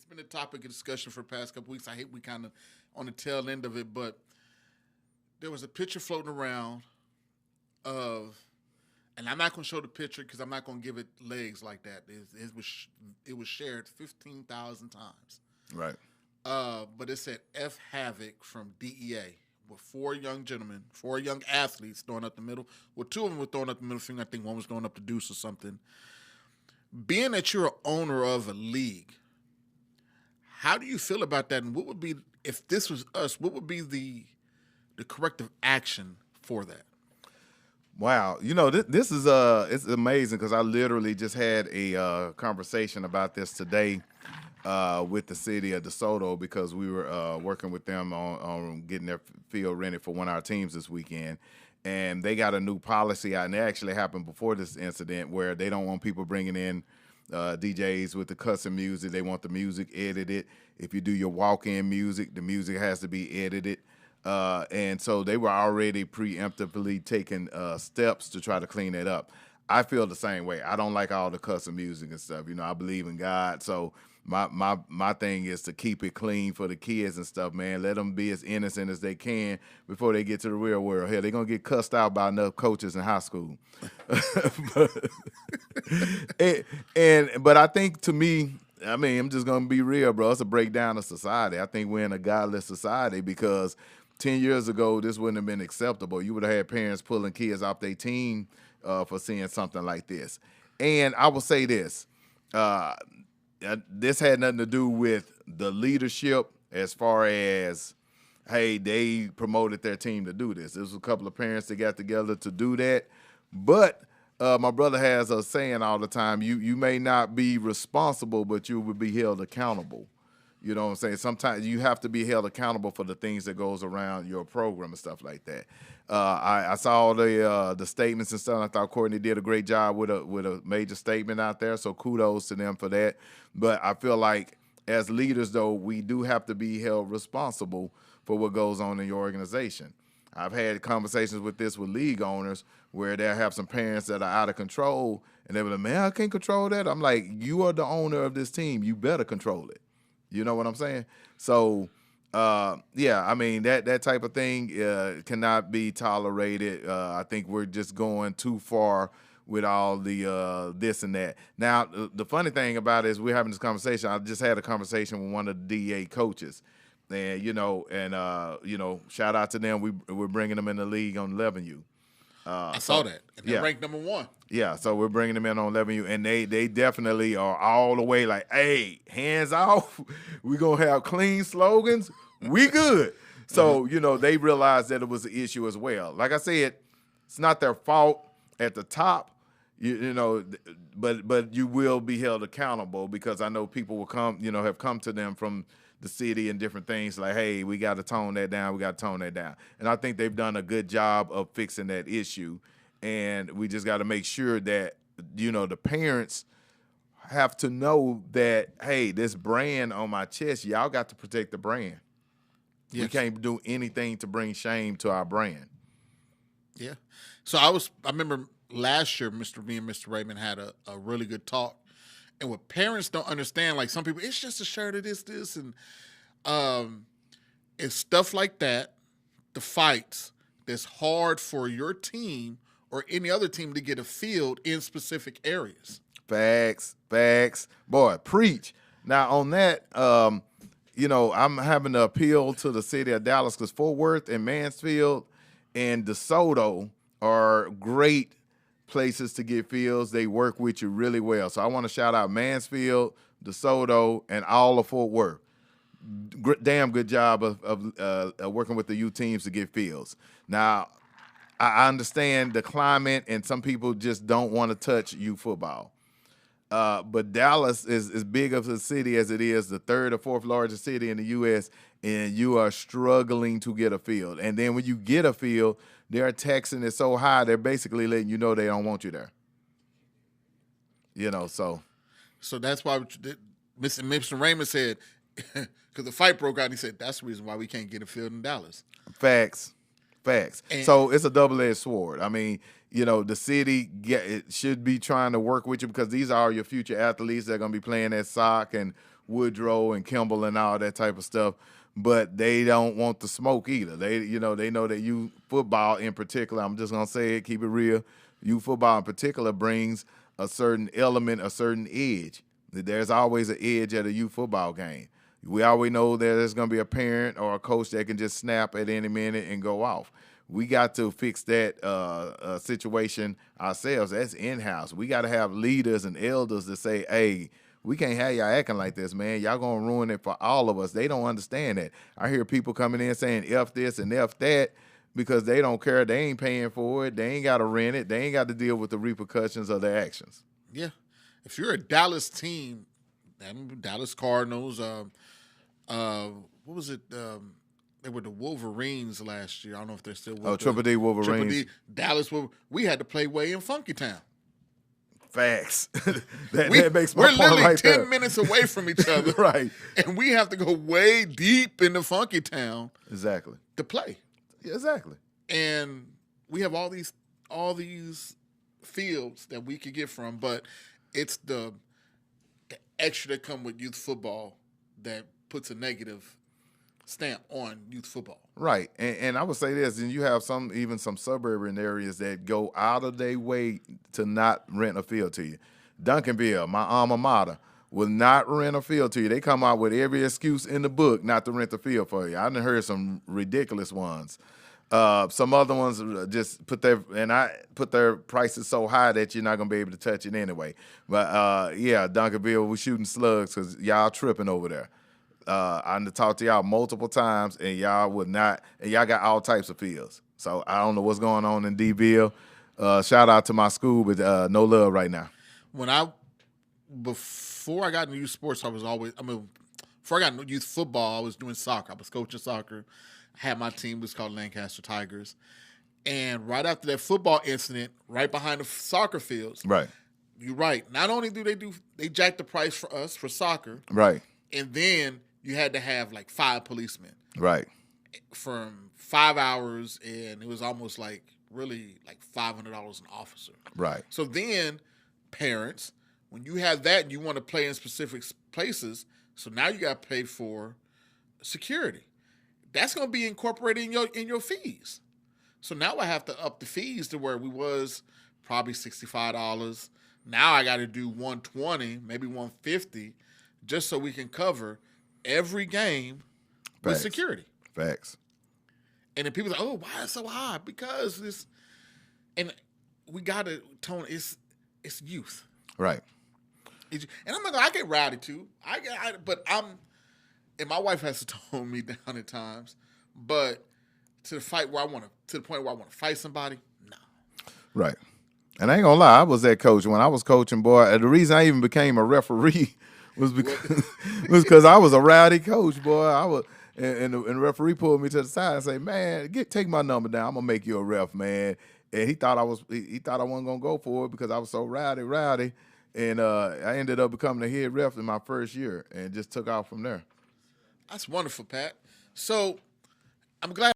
been a topic of discussion for the past couple weeks. I hate we kind of on the tail end of it, but there was a picture floating around of, and I'm not going to show the picture because I'm not going to give it legs like that. It was shared 15,000 times. Right. But it said F Havoc from DEA with four young gentlemen, four young athletes throwing up the middle. Well, two of them were throwing up the middle finger. I think one was throwing up the deuce or something. Being that you're an owner of a league, how do you feel about that? And what would be, if this was us, what would be the corrective action for that? Wow, this is it's amazing because I literally just had a conversation about this today with the city of DeSoto because we were working with them on getting their field ready for one of our teams this weekend, and they got a new policy out, and it actually happened before this incident where they don't want people bringing in DJs with the custom music. They want the music edited. If you do your walk-in music, the music has to be edited. And so they were already preemptively taking steps to try to clean it up. I feel the same way. I don't like all the custom music and stuff. I believe in God. So my thing is to keep it clean for the kids and stuff, man. Let them be as innocent as they can before they get to the real world. Hell, they're going to get cussed out by enough coaches in high school. But I think, to me, I'm just going to be real, bro. It's a breakdown of society. I think we're in a godless society because 10 years ago, this wouldn't have been acceptable. You would have had parents pulling kids off their team for seeing something like this. And I will say this. This had nothing to do with the leadership as far as, hey, they promoted their team to do this. There was a couple of parents that got together to do that. But my brother has a saying all the time, you may not be responsible, but you will be held accountable. You know what I'm saying? Sometimes you have to be held accountable for the things that goes around your program and stuff like that. I saw the statements and stuff. I thought Courtney did a great job with a major statement out there, so kudos to them for that. But I feel like as leaders, though, we do have to be held responsible for what goes on in your organization. I've had conversations with league owners where they'll have some parents that are out of control, and they'll be like, man, I can't control that. I'm like, you are the owner of this team. You better control it. You know what I'm saying? So, that type of thing cannot be tolerated. I think we're just going too far with all the this and that. Now, the funny thing about it is we're having this conversation. I just had a conversation with one of the DA coaches. And, shout out to them. We're bringing them in the league on 11U. I saw that. And they're ranked number 1. Yeah, so we're bringing them in on 11U, and they definitely are all the way like, hey, hands off. We're going to have clean slogans. We good. So, they realized that it was an issue as well. Like I said, it's not their fault at the top, but you will be held accountable because I know people will have come to them from the city and different things like, hey, we got to tone that down. We got to tone that down. And I think they've done a good job of fixing that issue. And we just got to make sure that, the parents have to know that, hey, this brand on my chest, y'all got to protect the brand. Yes. We can't do anything to bring shame to our brand. Yeah. So I remember last year, me and Mr. Raymond had a really good talk. And what parents don't understand, like some people, it's just a shirt of this. And it's stuff like that, the fights, that's hard for your team or any other team to get a field in specific areas. Facts. Boy, preach. Now, on that, I'm having to appeal to the city of Dallas because Fort Worth and Mansfield and DeSoto are great places to get fields. They work with you really well. So I want to shout out Mansfield, DeSoto, and all of Fort Worth. Damn good job of working with the U teams to get fields. Now, I understand the climate, and some people just don't want to touch U football. But Dallas is as big of a city as it is the third or fourth largest city in the U.S., and you are struggling to get a field. And then when you get a field, they're taxing it so high, they're basically letting you know they don't want you there. So. So that's why Mr. Raymond said, because the fight broke out, and he said, that's the reason why we can't get a field in Dallas. Facts. So it's a double-edged sword. I mean, the city it should be trying to work with you because these are your future athletes that are going to be playing at SOC and Woodrow and Kimball and all that type of stuff, but they don't want the smoke either. They know that youth football in particular, I'm just gonna say it, keep it real. Youth football in particular brings a certain element, a certain edge. There's always an edge at a youth football game. We always know that there's going to be a parent or a coach that can just snap at any minute and go off. We got to fix that situation ourselves. That's in-house. We got to have leaders and elders that say, hey, we can't have y'all acting like this, man. Y'all going to ruin it for all of us. They don't understand that. I hear people coming in saying F this and F that because they don't care. They ain't paying for it. They ain't got to rent it. They ain't got to deal with the repercussions of their actions. Yeah. If you're a Dallas team, Dallas Cardinals, what was it? They were the Wolverines last year. I don't know if they're still with Triple D Wolverines. Triple D, Dallas, we had to play way in Funky Town. Facts. that makes my point right there. We're literally 10 minutes away from each other. Right. And we have to go way deep into Funky Town. Exactly. To play. Yeah, exactly. And we have all these fields that we could get from, but it's the extra that come with youth football that puts a negative stamp on youth football. Right. And I would say this, and you have some suburban areas that go out of their way to not rent a field to you. Duncanville, my alma mater, will not rent a field to you. They come out with every excuse in the book not to rent the field for you. I done heard some ridiculous ones. Some other ones just put their prices so high that you're not gonna be able to touch it anyway. But yeah, Duncanville, we're shooting slugs because y'all tripping over there. I done talked to y'all multiple times, and y'all would not. And y'all got all types of fields. So I don't know what's going on in D-Ville. Shout out to my school, but no love right now. Before I got into youth sports, before I got into youth football, I was doing soccer. I was coaching soccer. Had my team was called Lancaster Tigers, and right after that football incident, right behind the soccer fields, right. You're right. Not only do they jack the price for us for soccer, right, and then you had to have like 5 policemen, right, from 5 hours, and it was almost like really like $500 an officer, right. So then parents, when you have that, and you want to play in specific places, so now you got to pay for security. That's going to be incorporated in your fees. So now I have to up the fees to where we was probably $65. Now I got to do $120, maybe $150, just so we can cover every game with security. Facts. And then people say, "Oh, why is it so high?" Because this, and we got to tone. It's youth, right? And I'm not gonna. I get rowdy too. And my wife has to tone me down at times, but to the point where I want to fight somebody, no. Right. And I ain't gonna lie, I was that coach when I was coaching, boy. The reason I even became a referee was because I was a rowdy coach, boy. And the referee pulled me to the side and say, "Man, take my number down. I'm gonna make you a ref, man." And he thought I wasn't gonna go for it because I was so rowdy. And I ended up becoming a head ref in my first year and just took off from there. That's wonderful, Pat. So I'm glad